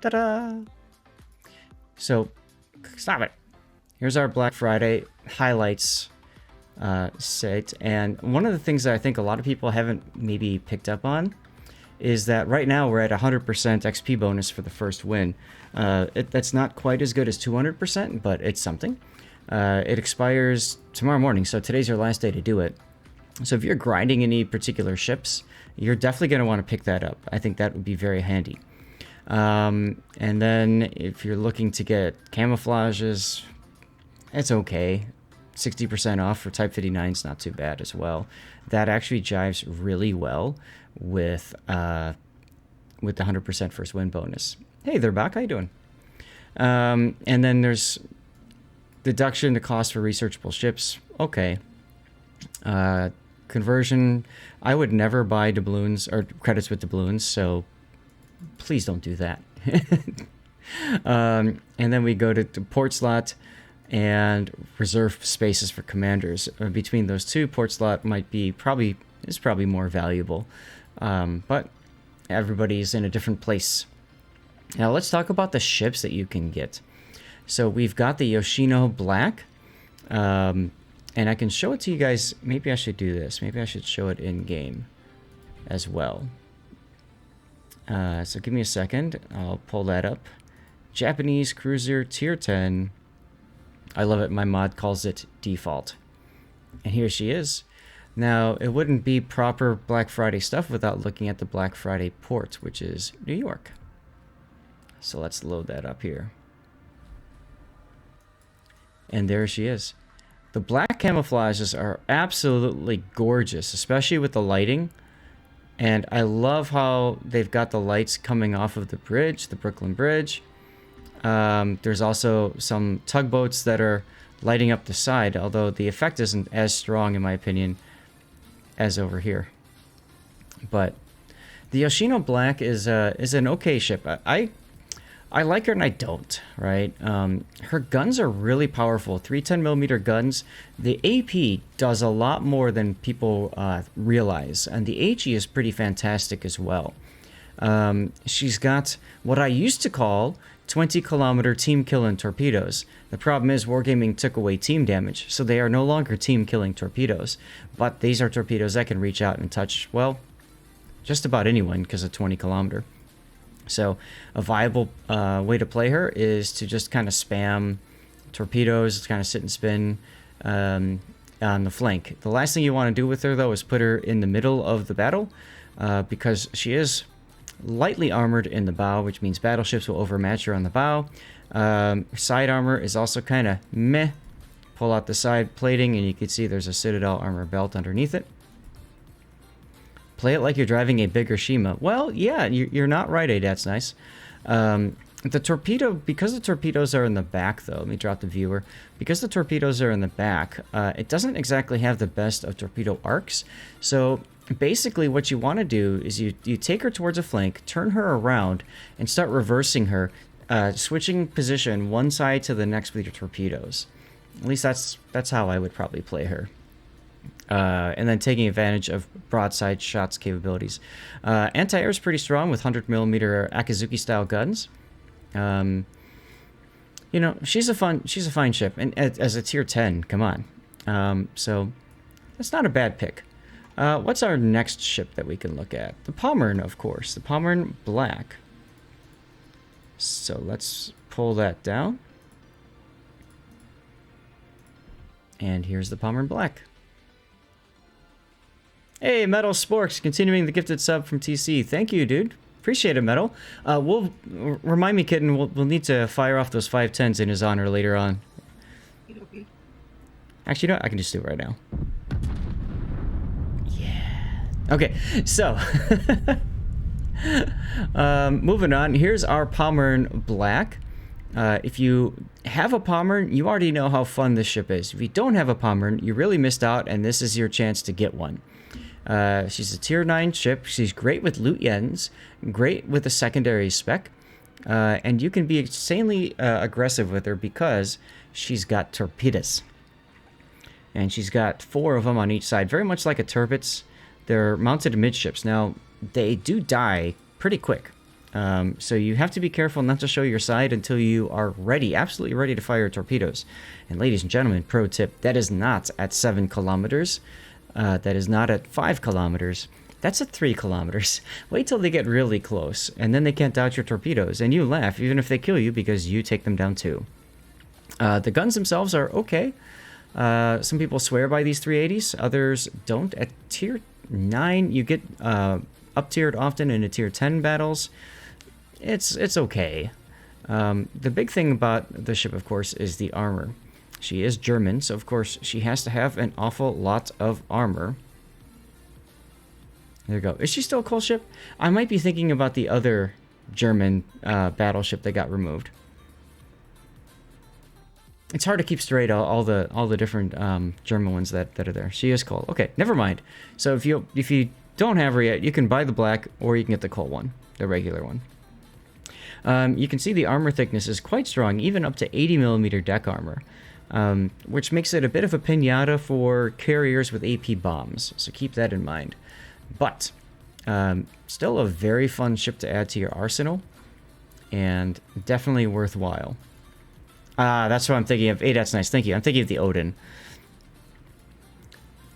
Ta-da! So, stop it. Here's our Black Friday highlights set. And one of the things that I think a lot of people haven't maybe picked up on is that right now we're at 100% XP bonus for the first win. That's not quite as good as 200%, but it's something. It expires tomorrow morning, so today's your last day to do it. So if you're grinding any particular ships, you're definitely going to want to pick that up. I think that would be very handy. And then if you're looking to get camouflages, it's okay. 60% off for Type 59 is not too bad as well. That actually jives really well with the 100% first win bonus. Hey there, Bach. How you doing? And then there's deduction to cost for researchable ships. Okay. Conversion. I would never buy doubloons or credits with doubloons, so please don't do that. And then we go to port slot and reserve spaces for commanders. Between those two, port slot is probably more valuable, but everybody's in a different place. Now let's talk about the ships that you can get. So we've got the Yoshino Black, and I can show it to you guys. Maybe I should do this. Maybe I should show it in game as well. So give me a second. I'll pull that up. Japanese Cruiser Tier 10. I love it. My mod calls it default. And here she is. Now, it wouldn't be proper Black Friday stuff without looking at the Black Friday port, which is New York. So let's load that up here. And there she is. The black camouflages are absolutely gorgeous, especially with the lighting. And I love how they've got the lights coming off of the bridge, the Brooklyn Bridge. There's also some tugboats that are lighting up the side, although the effect isn't as strong, in my opinion, as over here. But the Yoshino Black is an okay ship. I like her and I don't, right? Her guns are really powerful. 310mm guns. The AP does a lot more than people realize. And the HE is pretty fantastic as well. She's got what I used to call 20-kilometer team-killing torpedoes. The problem is Wargaming took away team damage, so they are no longer team-killing torpedoes. But these are torpedoes that can reach out and touch, well, just about anyone because of 20-kilometer. So a viable way to play her is to just kind of spam torpedoes, kind of sit and spin on the flank. The last thing you want to do with her, though, is put her in the middle of the battle because she is lightly armored in the bow, which means battleships will overmatch her on the bow. Side armor is also kind of meh. Pull out the side plating and you can see there's a Citadel armor belt underneath it. Play it like you're driving a bigger Shima. Well, yeah, you're not right, that's nice. The torpedo, because the torpedoes are in the back, though, let me drop the viewer. Because the torpedoes are in the back, it doesn't exactly have the best of torpedo arcs. So basically what you want to do is you take her towards a flank, turn her around, and start reversing her, switching position one side to the next with your torpedoes. At least that's how I would probably play her. And then taking advantage of broadside shots capabilities. Anti-air is pretty strong with 100mm Akizuki-style guns. You know, she's a fine ship, and as a tier 10, come on. So that's not a bad pick. What's our next ship that we can look at? The Pommern, of course. The Pommern Black. So let's pull that down. And here's the Pommern Black. Hey, Metal Sporks, continuing the gifted sub from TC. Thank you, dude. Appreciate it, Metal. Remind me, Kitten, we'll need to fire off those 510s in his honor later on. Actually, you know what? I can just do it right now. Yeah. Okay, so moving on. Here's our Pommern Black. If you have a Pommern, you already know how fun this ship is. If you don't have a Pommern, you really missed out, and this is your chance to get one. She's a tier 9 ship. She's great with loot yens, great with a secondary spec, and you can be insanely aggressive with her because she's got torpedoes. And she's got 4 of them on each side, very much like a Turbot's. They're mounted midships. Now, they do die pretty quick. So you have to be careful not to show your side until you are ready, absolutely ready to fire torpedoes. And ladies and gentlemen, pro tip, that is not at 7 kilometers. That is not at 5 kilometers. That's at 3 kilometers. Wait till they get really close, and then they can't dodge your torpedoes, and you laugh, even if they kill you, because you take them down too. The guns themselves are okay. Some people swear by these 380s, others don't. At tier 9, you get up-tiered often into tier 10 battles. It's okay. The big thing about the ship, of course, is the armor. She is German, so of course she has to have an awful lot of armor. There you go. Is she still a coal ship? I might be thinking about the other German battleship that got removed. It's hard to keep straight all the different German ones that are there. She is coal. Okay, never mind. So if you don't have her yet, you can buy the black, or you can get the coal one, the regular one. You can see the armor thickness is quite strong, even up to 80mm deck armor, which makes it a bit of a pinata for carriers with AP bombs. So keep that in mind. But still a very fun ship to add to your arsenal, and definitely worthwhile. That's what I'm thinking of. Hey, that's nice. Thank you. I'm thinking of the Odin.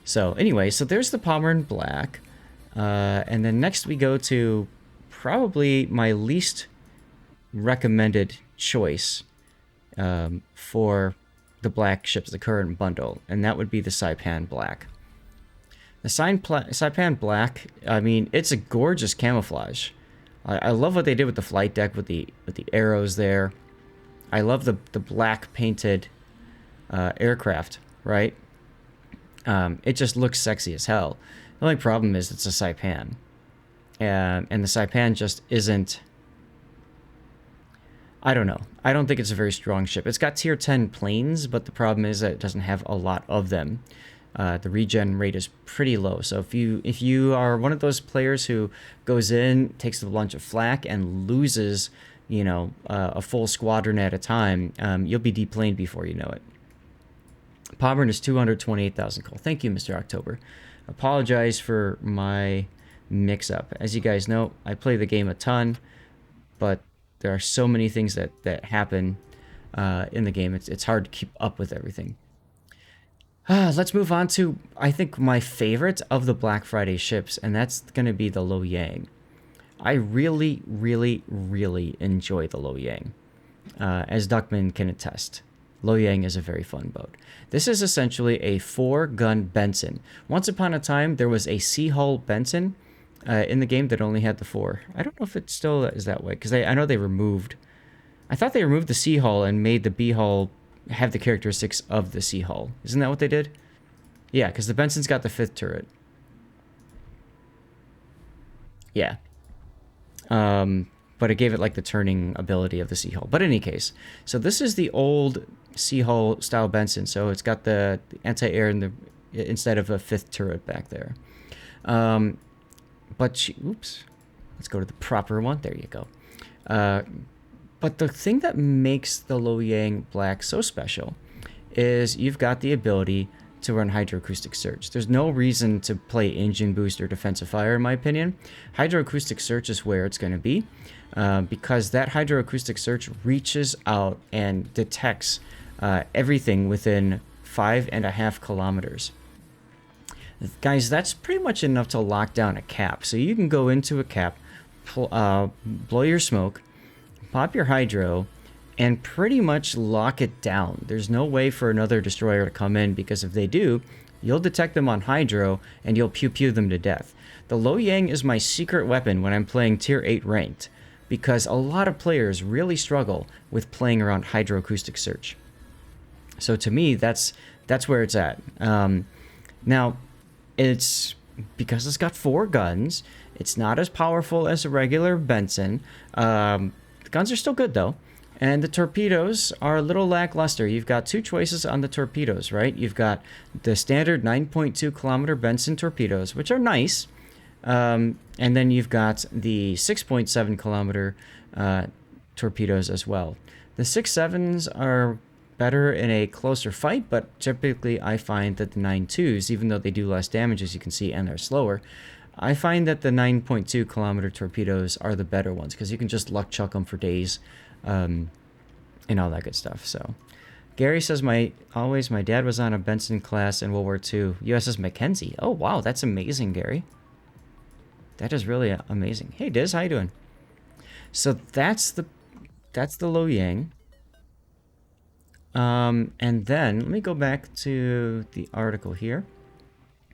So anyway, so there's the Pommern Black. And then next we go to probably my least recommended choice for the black ships, the current bundle, and that would be the Saipan Black. The Saipan Black, I mean, it's a gorgeous camouflage. I love what they did with the flight deck, with the arrows there. I love the black painted aircraft, right? It just looks sexy as hell. The only problem is it's a Saipan. And the Saipan just isn't... I don't know. I don't think it's a very strong ship. It's got tier 10 planes, but the problem is that it doesn't have a lot of them. The regen rate is pretty low. So if you are one of those players who goes in, takes a bunch of flak, and loses, you know, a full squadron at a time, you'll be deplaned before you know it. Pommern is 228,000 coal. Thank you, Mr. October. Apologize for my mix-up. As you guys know, I play the game a ton, but there are so many things that happen in the game. It's hard to keep up with everything. Let's move on to, I think, my favorite of the Black Friday ships, and that's going to be the Lo Yang. I really, really, really enjoy the Lo Yang. As Duckman can attest, Lo Yang is a very fun boat. This is essentially a 4-gun Benson. Once upon a time, there was a Sea Hull Benson in the game that only had the 4. I don't know if it still is that way, because I know they removed... I thought they removed the Sea Hull and made the B Hull have the characteristics of the Sea Hull. Isn't that what they did? Yeah, because the Benson's got the 5th turret. Yeah. But it gave it like the turning ability of the Sea Hull. But in any case, so this is the old Sea Hull style Benson. So it's got the anti-air instead of a 5th turret back there. Oops, let's go to the proper one. There you go. But the thing that makes the Lo Yang Black so special is you've got the ability to run hydroacoustic search. There's no reason to play engine boost or defensive fire, in my opinion. Hydroacoustic search is where it's going to be, because that hydroacoustic search reaches out and detects everything within 5.5 kilometers. Guys, that's pretty much enough to lock down a cap. So you can go into a cap, blow your smoke, pop your hydro, and pretty much lock it down. There's no way for another destroyer to come in, because if they do, you'll detect them on hydro and you'll pew-pew them to death. The Lo Yang is my secret weapon when I'm playing tier 8 ranked, because a lot of players really struggle with playing around hydroacoustic search. So to me, that's where it's at. Now, it's because it's got 4 guns. It's not as powerful as a regular Benson. The guns are still good though. And the torpedoes are a little lackluster. You've got 2 choices on the torpedoes, right? You've got the standard 9.2 kilometer Benson torpedoes, which are nice. And then you've got the 6.7 kilometer torpedoes as well. The 6.7s are better in a closer fight, but typically I find that the 9.2s, even though they do less damage, as you can see, and they're slower, I find that the 9.2 kilometer torpedoes are the better ones because you can just luck chuck them for days, and all that good stuff. So, Gary says my dad was on a Benson class in World War II, USS Mackenzie. Oh wow, that's amazing, Gary. That is really amazing. Hey Diz, how you doing? So that's the Lo Yang. And then let me go back to the article here.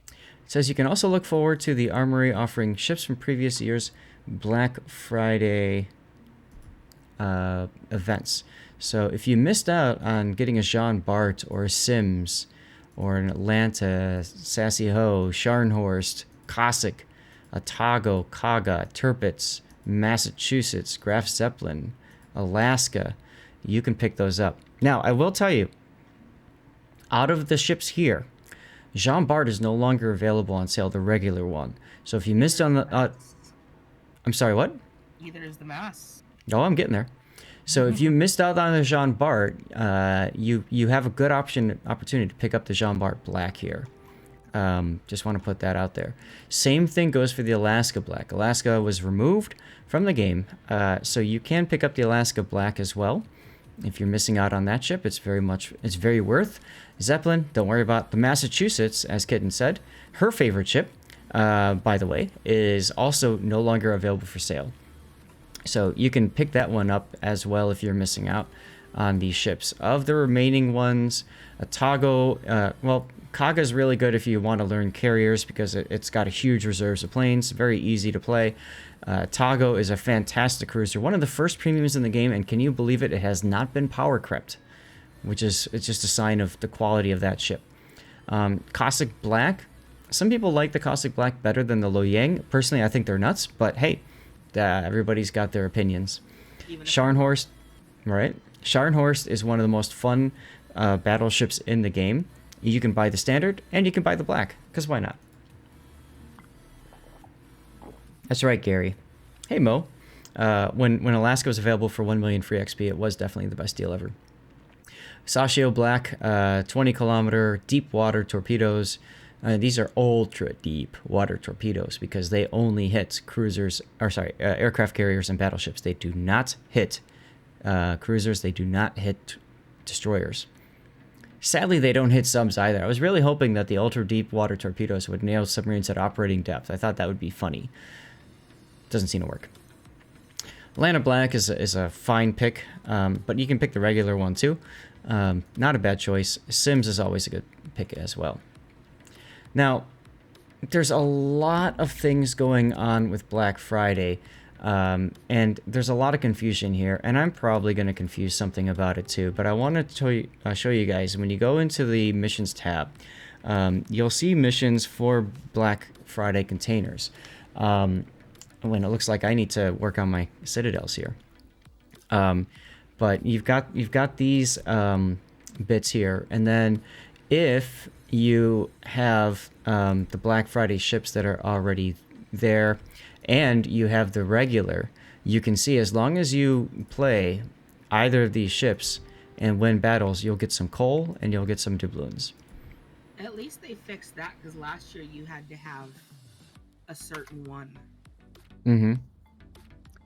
It says you can also look forward to the Armory offering ships from previous years' Black Friday events. So if you missed out on getting a Jean Bart or a Sims or an Atlanta, Sassy Ho, Scharnhorst, Cossack, Otago, Kaga, Tirpitz, Massachusetts, Graf Zeppelin, Alaska, you can pick those up. Now, I will tell you, out of the ships here, Jean Bart is no longer available on sale, the regular one. So if you missed on the... I'm sorry, what? Either is the mass. Oh, I'm getting there. So if you missed out on the Jean Bart, you have a good opportunity to pick up the Jean Bart Black here. Just want to put that out there. Same thing goes for the Alaska Black. Alaska was removed from the game, so you can pick up the Alaska Black as well. If you're missing out on that ship, it's very worth. Zeppelin, don't worry about the Massachusetts, as Kitten said. Her favorite ship, by the way, is also no longer available for sale. So you can pick that one up as well if you're missing out on these ships. Of the remaining ones, Otago, well, Kaga is really good if you want to learn carriers because it's got a huge reserves of planes, very easy to play. Otago is a fantastic cruiser, one of the first premiums in the game, and can you believe it? It has not been power crept, it's just a sign of the quality of that ship. Cossack Black, some people like the Cossack Black better than the Lo Yang. Personally, I think they're nuts, but hey, everybody's got their opinions. Scharnhorst, right? Scharnhorst is one of the most fun battleships in the game. You can buy the standard and you can buy the black, because why not? That's right, Gary. Hey, Mo. When Alaska was available for 1 million free XP, it was definitely the best deal ever. Sashio Black, 20 kilometer deep water torpedoes. These are ultra deep water torpedoes because they only hit aircraft carriers and battleships. They do not hit cruisers. They do not hit destroyers. Sadly, they don't hit subs either. I was really hoping that the ultra deep water torpedoes would nail submarines at operating depth. I thought that would be funny. Doesn't seem to work. Atlanta Black is a fine pick, but you can pick the regular one too. Not a bad choice. Sims is always a good pick as well. Now, there's a lot of things going on with Black Friday, and there's a lot of confusion here, and I'm probably going to confuse something about it too, but I wanted to show you guys, when you go into the missions tab, you'll see missions for Black Friday containers. When it looks like I need to work on my citadels here. But you've got these bits here, and then if you have the Black Friday ships that are already there, and you have the regular, you can see as long as you play either of these ships and win battles, you'll get some coal and you'll get some doubloons. At least they fixed that, because last year you had to have a certain one. Mm-hmm.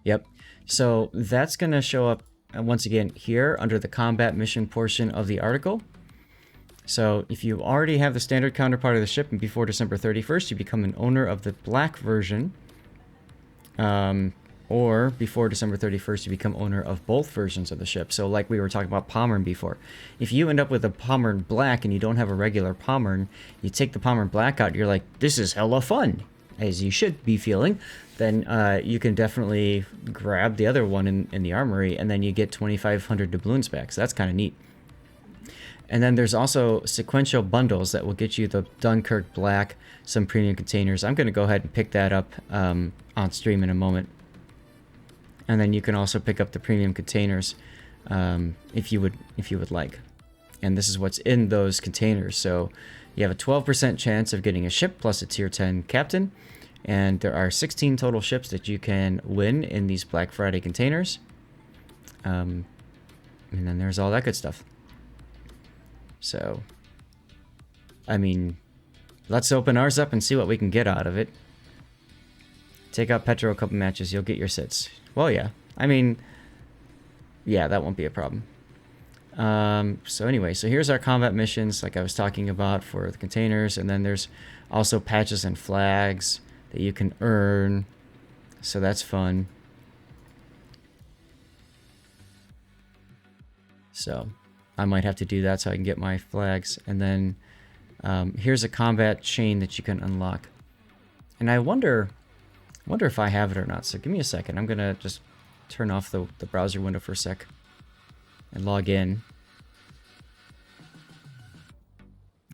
Yep. So that's going to show up once again here under the combat mission portion of the article. So if you already have the standard counterpart of the ship and before December 31st, you become an owner of the black version. Or before December 31st, you become owner of both versions of the ship. So like we were talking about Pommern before. If you end up with a Pommern Black and you don't have a regular Pommern, you take the Pommern Black out, you're like, this is hella fun, as you should be feeling, then you can definitely grab the other one in the armory, and then you get 2,500 doubloons back. So that's kind of neat. And then there's also sequential bundles that will get you the Dunkirk Black, some premium containers. I'm going to go ahead and pick that up on stream in a moment. And then you can also pick up the premium containers if you would like. And this is what's in those containers. So you have a 12% chance of getting a ship plus a tier 10 captain. And there are 16 total ships that you can win in these Black Friday containers. And then there's all that good stuff. So, I mean, let's open ours up and see what we can get out of it. Take out Petro a couple matches, you'll get your sits. Well, yeah. I mean, yeah, that won't be a problem. So anyway, so here's our combat missions like I was talking about for the containers, and then there's also patches and flags that you can earn, so that's fun. So I might have to do that so I can get my flags, and then here's a combat chain that you can unlock, and I wonder if I have it or not. So give me a second. I'm gonna just turn off the browser window for a sec and log in.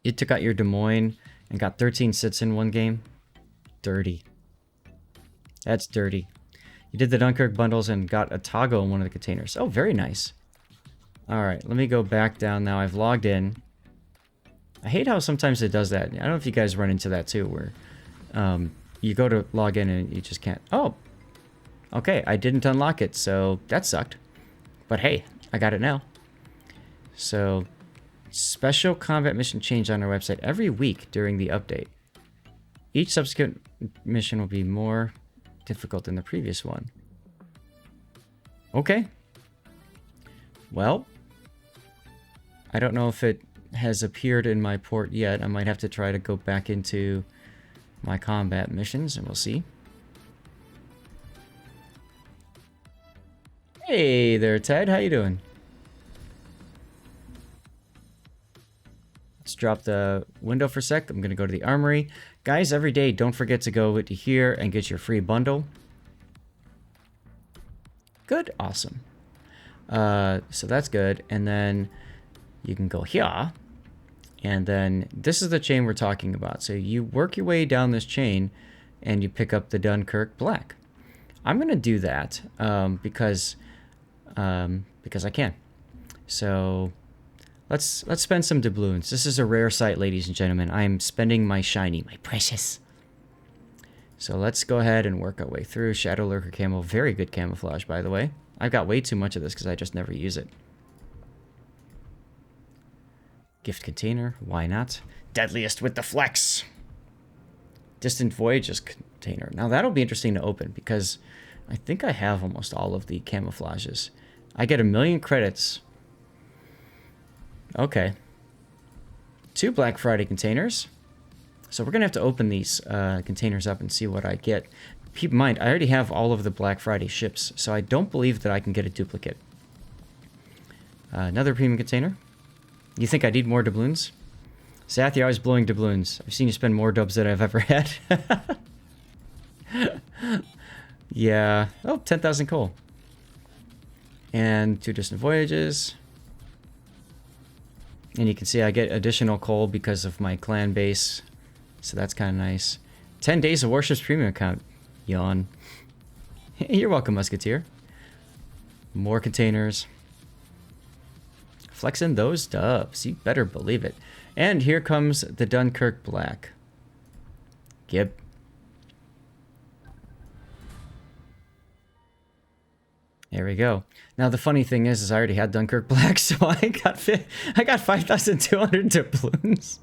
You took out your Des Moines and got 13 sits in one game. Dirty. That's dirty. You did the Dunkirk bundles and got a toggle in one of the containers. Oh, very nice. Alright, let me go back down now. I've logged in. I hate how sometimes it does that. I don't know if you guys run into that too, where you go to log in and you just can't. Oh, okay, I didn't unlock it, so that sucked. But hey, I got it now. So, special combat mission change on our website every week during the update. Each subsequent mission will be more difficult than the previous one. Okay. Well, I don't know if it has appeared in my port yet. I might have to try to go back into my combat missions and we'll see. Hey there, Ted. How you doing? Let's drop the window for a sec. I'm going to go to the armory. Guys, every day, don't forget to go to here and get your free bundle. Good. Awesome. So that's good. And then you can go here. And then this is the chain we're talking about. So you work your way down this chain and you pick up the Dunkirk Black. I'm going to do that because I can. So let's spend some doubloons. This is a rare sight, ladies and gentlemen. I am spending my shiny, my precious. So let's go ahead and work our way through. Shadow Lurker camo, very good camouflage, by the way. I've got way too much of this because I just never use it. Gift container, why not? Deadliest with the flex. Distant Voyages container. Now that'll be interesting to open because I think I have almost all of the camouflages. I get 1,000,000 credits. Okay. 2 Black Friday containers. So we're going to have to open these containers up and see what I get. Keep in mind, I already have all of the Black Friday ships, so I don't believe that I can get a duplicate. Another premium container. You think I need more doubloons? Zath, you're always blowing doubloons. I've seen you spend more dubs than I've ever had. Yeah. Oh, 10,000 coal. And 2 Distant Voyages. And you can see I get additional coal because of my clan base. So that's kind of nice. 10 days of Warships premium account. Yawn. You're welcome, Musketeer. More containers. Flexing those dubs. You better believe it. And here comes the Dunkirk Black. Gib. There we go. Now the funny thing is I already had Dunkirk Black, so I got 5,200 doubloons.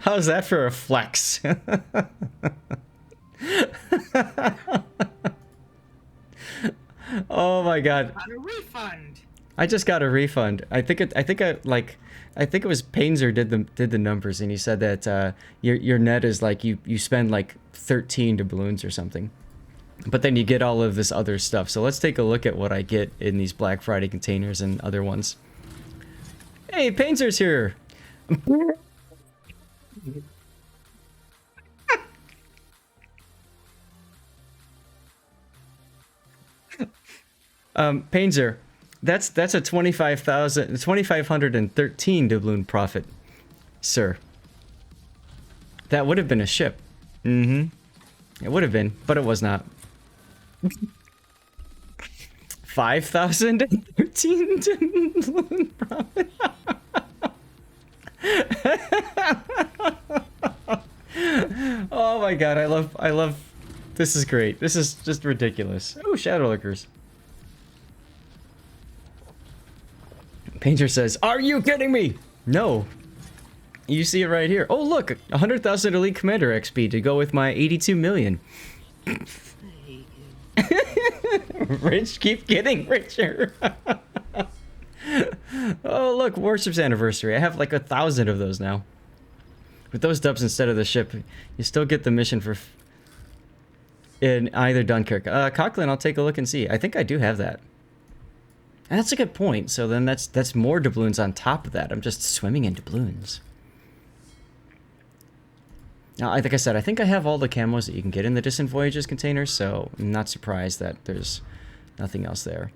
How's that for a flex? Oh my god. Got a refund. I just got a refund. I think it was Painzer did the numbers, and he said that your net is like you spend like 13 doubloons or something, but then you get all of this other stuff. So let's take a look at what I get in these Black Friday containers and other ones. Hey, Painzer's here. Painzer, that's a 2,513 doubloon profit, sir. That would have been a ship. It would have been, but it was not. 5,013 doubloon profit. Oh my god, I love. This is great. This is just ridiculous. Oh, Shadow Lurkers. Painter says, "Are you kidding me?" No. You see it right here. Oh, look, 100,000 Elite Commander XP to go with my 82 million. I hate you. Rich, keep getting richer. Oh, look, Warships anniversary. I have like 1,000 of those now. With those dubs instead of the ship, you still get the mission for in either Dunkirk. Cochran, I'll take a look and see. I think I do have that. And that's a good point. So then that's more doubloons on top of that. I'm just swimming in doubloons. Now, like I said, I think I have all the camos that you can get in the Distant Voyages containers, so I'm not surprised that there's nothing else there.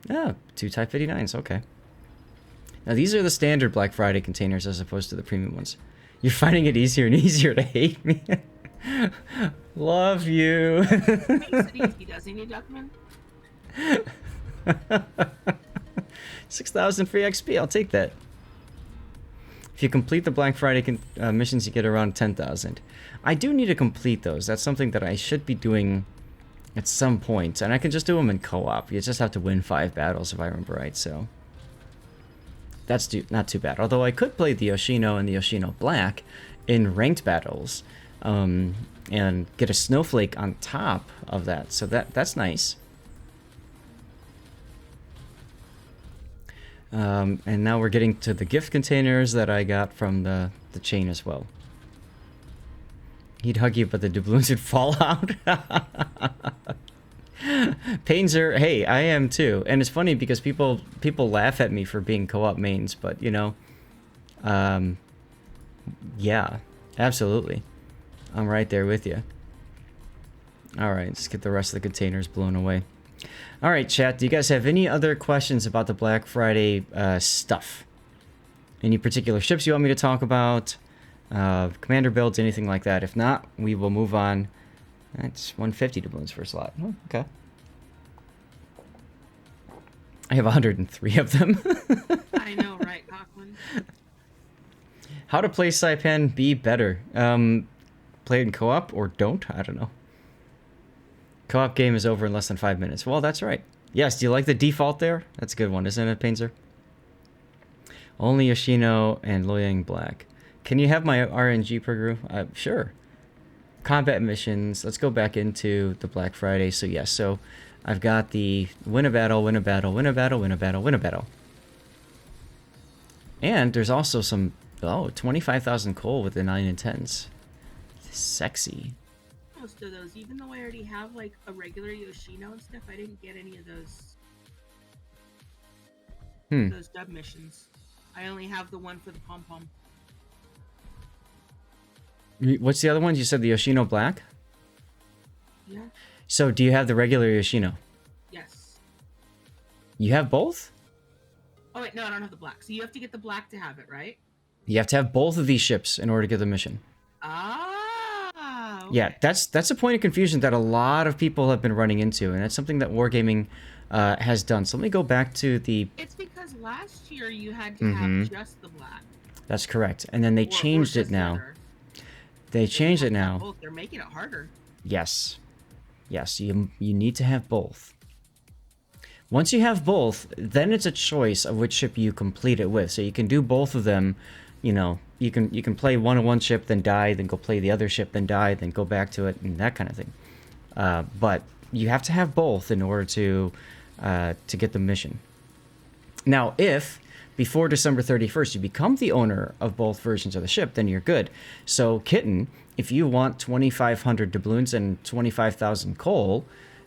Ah, 2 Type 59s, okay. Now, these are the standard Black Friday containers as opposed to the premium ones. You're finding it easier and easier to hate me. Love you. Makes it easy, doesn't he, Duckman? 6,000 free XP, I'll take that. If you complete the Black Friday missions, you get around 10,000. I do need to complete those. That's something that I should be doing at some point. And I can just do them in co-op. You just have to win 5 battles, if I remember right, so... That's not too bad. Although I could play the Yoshino and the Yoshino Black in ranked battles. And get a snowflake on top of that. So that's nice. And now we're getting to the gift containers that I got from the chain as well. He'd hug you, but the doubloons would fall out. Painser, hey, I am too. And it's funny because people laugh at me for being co-op mains, but you know, yeah, absolutely. I'm right there with you. All right, let's get the rest of the containers blown away. All right, chat, do you guys have any other questions about the Black Friday stuff? Any particular ships you want me to talk about? Commander builds, anything like that? If not, we will move on. That's 150 doubloons per slot. Oh, okay. I have 103 of them. I know, right, Cochran? How to play Saipan be better? Play it in co-op or don't? I don't know. Co-op game is over in less than 5 minutes. Well, that's right. Yes, do you like the default there? That's a good one, isn't it, Painter? Only Yoshino and Loyang Black. Can you have my RNG per group? Sure. Combat missions. Let's go back into the Black Friday. So, yes, so I've got the win a battle, win a battle, win a battle, win a battle, win a battle. And there's also some, 25,000 coal with the 9 and 10s. Sexy. Most of those, even though I already have like a regular Yoshino and stuff, I didn't get any of those those dub missions. I only have the one for the pom pom. What's the other one? You said the Yoshino Black? Yeah. So do you have the regular Yoshino? Yes. You have both? Oh wait, no, I don't have the black. So you have to get the black to have it, right? You have to have both of these ships in order to get the mission. Ah. Okay. Yeah, that's a point of confusion that a lot of people have been running into, and that's something that Wargaming has done. So let me go back to the... It's because last year you had to have just the black. That's correct. And then they changed it now. Leather. They changed it now. Both. They're making it harder. Yes. Yes, you need to have both. Once you have both, then it's a choice of which ship you complete it with. So you can do both of them. You know, you can play one ship, then die, then go play the other ship, then die, then go back to it, and that kind of thing. But you have to have both in order to get the mission. Now, if before December 31st you become the owner of both versions of the ship, then you're good. So, Kitten, if you want 2,500 doubloons and 25,000 coal,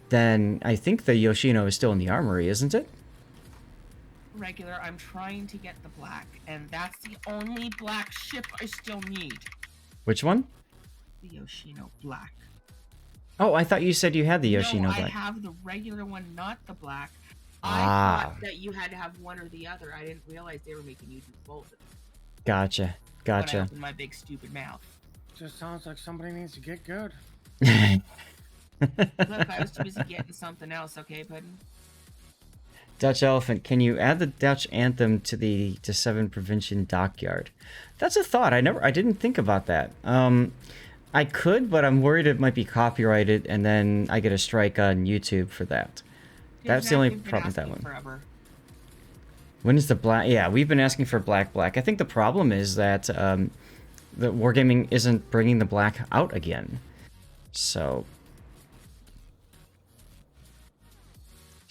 then I think the Yoshino is still in the armory, isn't it? Regular, I'm trying to get the black, and that's the only black ship I still need. Which one? The Yoshino Black. Oh, I thought you said you had the Yoshino No, Black. I have the regular one, not the black. Ah. I thought that you had to have one or the other. I didn't realize they were making you do both. Gotcha. When I Gotcha. opened my big stupid mouth. Just sounds like somebody needs to get good. Look, I was too busy getting something else, okay, Puddin'? Dutch Elephant, can you add the Dutch anthem to the 7 Provincial Dockyard? That's a thought. I didn't think about that. I could, but I'm worried it might be copyrighted, and then I get a strike on YouTube for that. That's the only problem with that one. Forever. When is the black? Yeah, we've been asking for black. I think the problem is that the Wargaming isn't bringing the black out again. So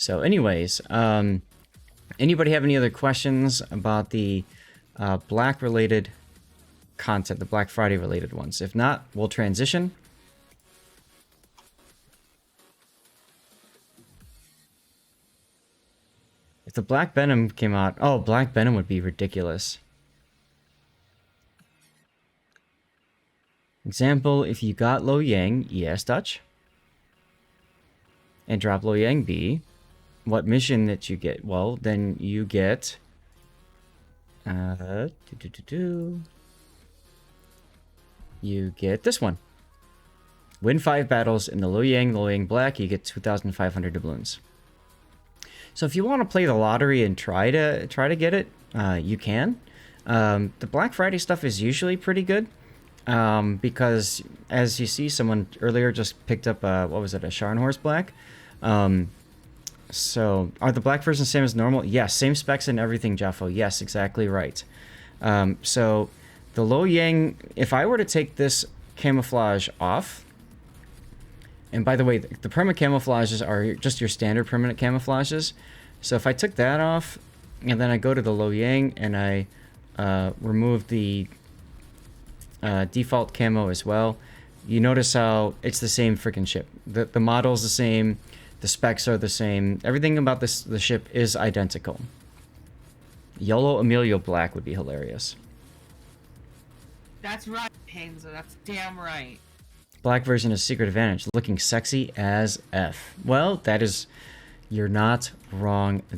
anyways, anybody have any other questions about the black related content, the Black Friday related ones? If not, we'll transition. If the Black Venom came out, oh, Black Venom would be ridiculous. Example, if you got Lo Yang ES Dutch and drop Lo Yang B, what mission that you get? Well, then you get you get this one. Win 5 battles in the Lo Yang Black, you get 2,500 doubloons. So if you want to play the lottery and try to get it, you can. The Black Friday stuff is usually pretty good. Because as you see, someone earlier just picked up what was it, a Scharnhorst Black. So are the black versions same as normal? Yes, same specs and everything, Jaffo. Yes, exactly right. So the Lo Yang, if I were to take this camouflage off, and by the way, the permanent camouflages are just your standard permanent camouflages. So if I took that off, and then I go to the Lo Yang and I remove the default camo as well, you notice how it's the same freaking ship. The model's the same, the specs are the same, everything about the ship is identical. YOLO Emilio Black would be hilarious. That's right, Hainzo. That's damn right. Black version is Secret Advantage, looking sexy as F. Well, that is, you're not wrong there.